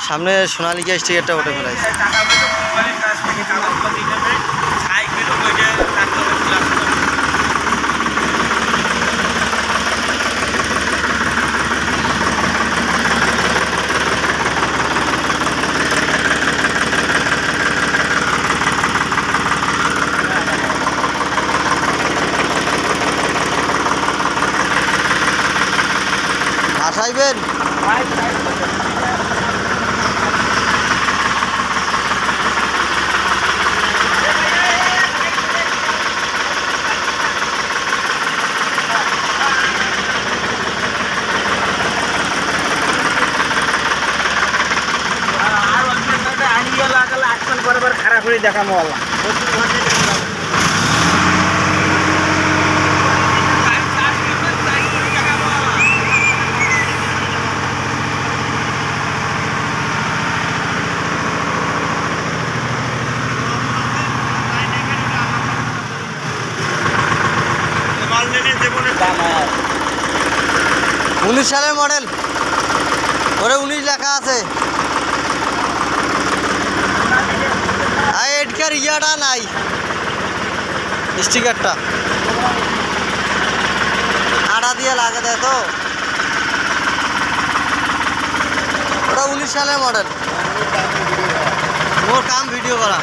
সামনে সোনালিকা স্টিকারটা ওঠে ফেলাইছে। আসাইবেন খারাপ করে দেখা মোবাইল উনিশ সালের মডেল, ওরে 19 লেখা আছে। এটার ইয়াটা নাই, স্টিকারটা আড়া দিয়ে লাগা দেয় তো। ওটা 19 সালের মডেল। ওর কাম ভিডিও করা।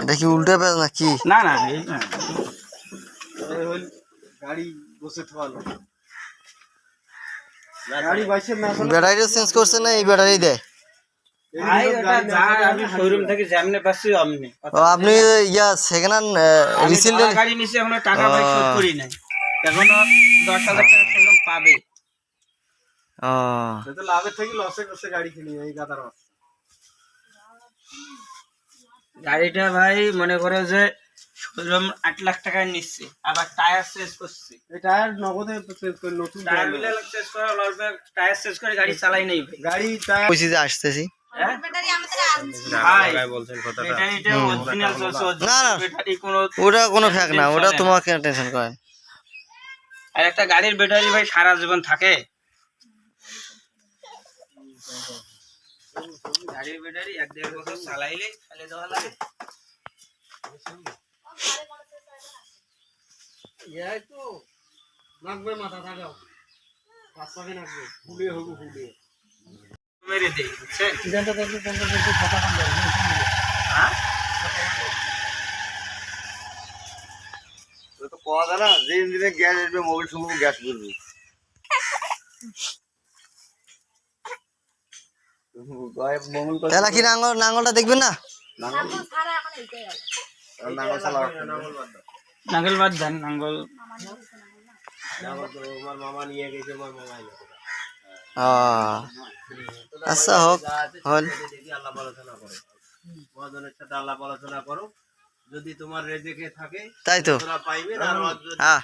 দেখি উল্টে পেজ না কি? না না গাড়ি বসে থাকলো, ব্যাটারি চেঞ্জ করছে না? এই ব্যাটারি দেয়। শোরুম থেকে যেমনে পাচ্ছি অমনি। আপনি ইয়া সেকেন্ড হ্যান্ড রিসেল গাড়ি নিচে এখনো টাকা ভাই শোধ করি নাই, এখনো 10,000 টাকা শোরুম পাবে। লাভের থেকে লসে করছে গাড়ি কিনে এই গাদার। গাড়িটা ভাই মনে করো যে শোরুম 8 লাখ টাকায় নিচ্ছে, আবার টায়ার চেঞ্জ করছে। এই টায়ার নগদে চেঞ্জ করে নতুন টায়ার মিলে চেঞ্জ করা লসবে, টায়ার চেঞ্জ করে গাড়ি চালাই নাই ভাই। গাড়ি টায়ার কইছি যে আসতেছি। ব্যাটারি আমাদের ভাই বলছেন কথাটা, ব্যাটারিটা অরিজিনাল চলছে। না না ব্যাটারি কোনো ওটা কোনো ফেক না, ওটা তোমাকে টেনশন করেন। আর একটা গাড়ির ব্যাটারি ভাই সারা জীবন থাকে। গাড়ির ব্যাটারি 1-1.5 বছর চালাইলে ফেলে দেওয়া লাগে। এই তো নাকবে মাথা থাকাও রাস্তাকে নাকবে ফুলে হবে ফুলে মেরে দেই, বুঝছেন? ইদানটা দেখতে কথা কম দেয়। হ্যাঁ তো কোয়া দানা যে ইঞ্জিনে গ্যাস আসবে মোবিল সম্পর্কে গ্যাস করবে। তাহলে কি নাঙ্গলটা দেখবেন না? নাঙ্গল বাদ দেন, নাঙ্গল তোমার মামা নিয়ে গেছে, আমার মামা আচ্ছা হোক হল। আল্লাহ আলোচনা করো, মহাজনের সাথে আল্লাহ আলোচনা করো, যদি তোমার রেজেকে থাকে তাই তো তোরা পাইবে। আর হ্যাঁ।